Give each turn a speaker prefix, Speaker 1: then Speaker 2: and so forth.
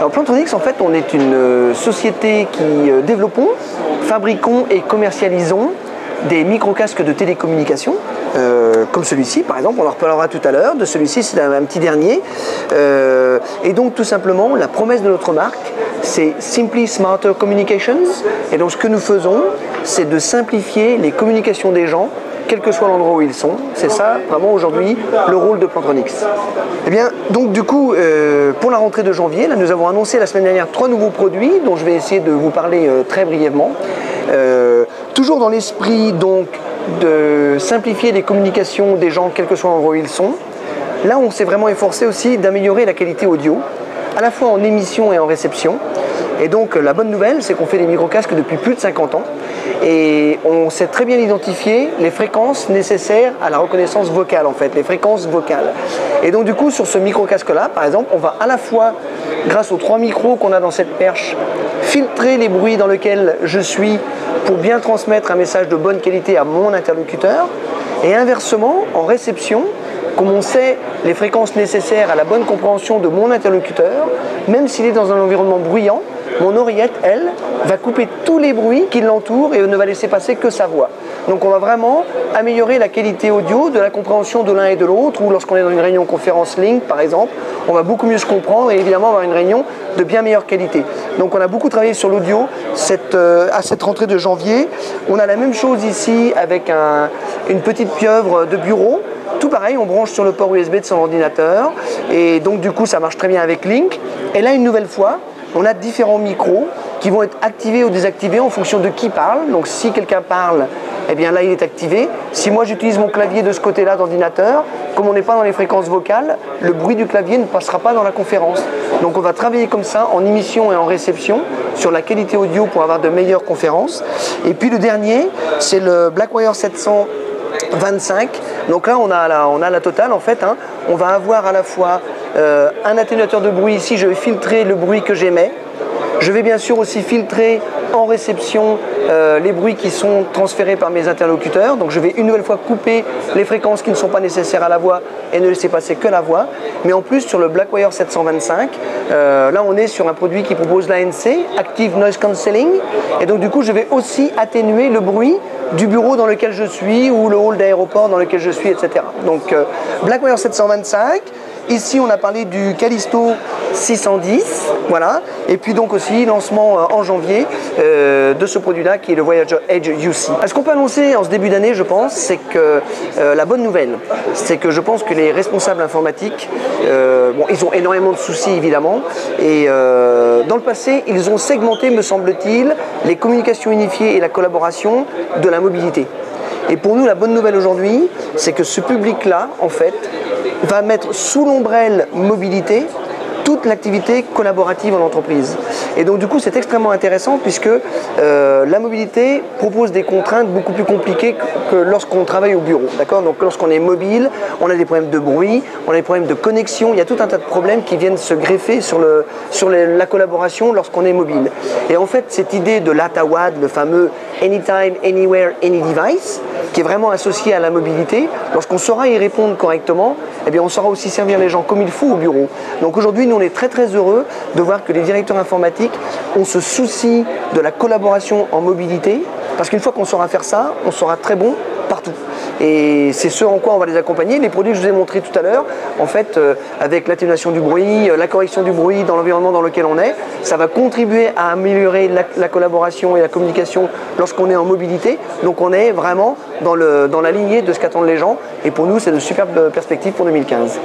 Speaker 1: Alors Plantronics, en fait, on est une société qui développons, fabriquons et commercialisons des micro-casques de télécommunication, comme celui-ci par exemple, on en reparlera tout à l'heure, de celui-ci c'est un petit dernier. Et donc tout simplement, la promesse de notre marque, c'est Simply Smarter Communications. Et donc ce que nous faisons, c'est de simplifier les communications des gens, quel que soit l'endroit où ils sont. C'est ça, vraiment, aujourd'hui, le rôle de Plantronics. Eh bien, donc du coup, pour la rentrée de janvier, là, nous avons annoncé la semaine dernière 3 nouveaux produits, dont je vais essayer de vous parler très brièvement. Toujours dans l'esprit, donc, de simplifier les communications des gens, quel que soit l'endroit où ils sont. Là, on s'est vraiment efforcé aussi d'améliorer la qualité audio, à la fois en émission et en réception. Et donc la bonne nouvelle, c'est qu'on fait des micro-casques depuis plus de 50 ans et on sait très bien identifier les fréquences nécessaires à la reconnaissance vocale, en fait, les fréquences vocales. Et donc du coup, sur ce micro-casque-là, par exemple, on va à la fois, grâce aux 3 micros qu'on a dans cette perche, filtrer les bruits dans lesquels je suis pour bien transmettre un message de bonne qualité à mon interlocuteur, et inversement, en réception, comme on sait les fréquences nécessaires à la bonne compréhension de mon interlocuteur, même s'il est dans un environnement bruyant, mon oreillette, elle, va couper tous les bruits qui l'entourent et ne va laisser passer que sa voix. Donc on va vraiment améliorer la qualité audio de la compréhension de l'un et de l'autre, ou lorsqu'on est dans une réunion conférence Link par exemple, on va beaucoup mieux se comprendre et évidemment avoir une réunion de bien meilleure qualité. Donc on a beaucoup travaillé sur l'audio à cette rentrée de janvier. On a la même chose ici avec une petite pieuvre de bureau. Tout pareil, on branche sur le port USB de son ordinateur et donc du coup ça marche très bien avec Link. Et là une nouvelle fois, on a différents micros qui vont être activés ou désactivés en fonction de qui parle. Donc si quelqu'un parle, eh bien là il est activé. Si moi j'utilise mon clavier de ce côté-là d'ordinateur, comme on n'est pas dans les fréquences vocales, le bruit du clavier ne passera pas dans la conférence. Donc on va travailler comme ça en émission et en réception sur la qualité audio pour avoir de meilleures conférences. Et puis le dernier, c'est le Blackwire 725. Donc là on a la totale en fait, hein. On va avoir à la fois un atténuateur de bruit. Ici je vais filtrer le bruit que j'émets. Je vais bien sûr aussi filtrer en réception les bruits qui sont transférés par mes interlocuteurs. Donc je vais une nouvelle fois couper les fréquences qui ne sont pas nécessaires à la voix et ne laisser passer que la voix. Mais en plus sur le Blackwire 725, là on est sur un produit qui propose l'ANC, Active Noise Cancelling. Et donc du coup je vais aussi atténuer le bruit du bureau dans lequel je suis ou le hall d'aéroport dans lequel je suis, etc. Donc Blackwire 725. Ici, on a parlé du Callisto 610, voilà. Et puis donc aussi, lancement en janvier de ce produit-là qui est le Voyager Edge UC. Ce qu'on peut annoncer en ce début d'année, je pense, c'est que la bonne nouvelle, c'est que je pense que les responsables informatiques, bon, ils ont énormément de soucis évidemment, et dans le passé, ils ont segmenté, me semble-t-il, les communications unifiées et la collaboration de la mobilité. Et pour nous, la bonne nouvelle aujourd'hui, c'est que ce public-là, en fait, va mettre sous l'ombrelle mobilité toute l'activité collaborative en entreprise. Et donc du coup c'est extrêmement intéressant puisque la mobilité propose des contraintes beaucoup plus compliquées que lorsqu'on travaille au bureau. D'accord ? Donc lorsqu'on est mobile, on a des problèmes de bruit, on a des problèmes de connexion, il y a tout un tas de problèmes qui viennent se greffer sur la collaboration lorsqu'on est mobile. Et en fait cette idée de l'ATAWAD, le fameux Anytime, Anywhere, Any Device, qui est vraiment associé à la mobilité, lorsqu'on saura y répondre correctement, eh bien on saura aussi servir les gens comme il faut au bureau. Donc aujourd'hui, nous on est très très heureux de voir que les directeurs informatiques ont ce souci de la collaboration en mobilité, parce qu'une fois qu'on saura faire ça, on sera très bon partout. Et c'est ce en quoi on va les accompagner. Les produits que je vous ai montrés tout à l'heure, en fait, avec l'atténuation du bruit, la correction du bruit dans l'environnement dans lequel on est, ça va contribuer à améliorer la collaboration et la communication lorsqu'on est en mobilité. Donc on est vraiment dans la lignée de ce qu'attendent les gens. Et pour nous, c'est de superbes perspectives pour 2015.